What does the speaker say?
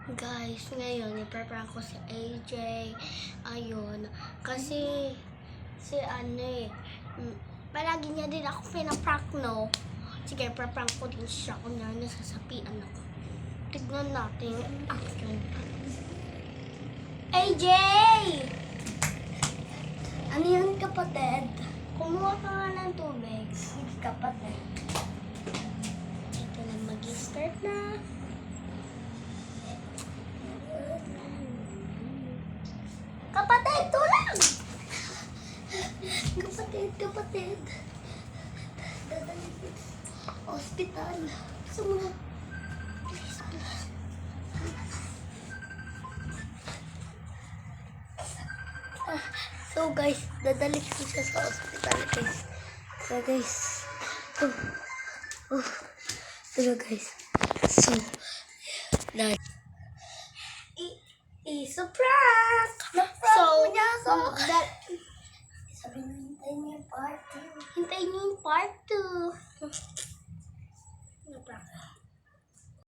Guys, ngayon, ipaprank ko si AJ. Ayun. Kasi, palagi niya din ako pinaprank, no? Sige, ipaprank ko din siya. Kunyari, nasasapian ako. Tignan natin yung action. AJ! Ano yun, kapatid? Kumuha ka nga ng tubig. Sige, kapatid. Ito na, mag-start na. Kapatid, tulang! Kapatid. Dadali ko sa hospital. Sumunod. Please. So guys, dadali ko siya sa hospital, guys. So guys. Diba guys? So, It's a prank! sabi na hintayin niyo yung part 2. Hintayin niyo yung part 2.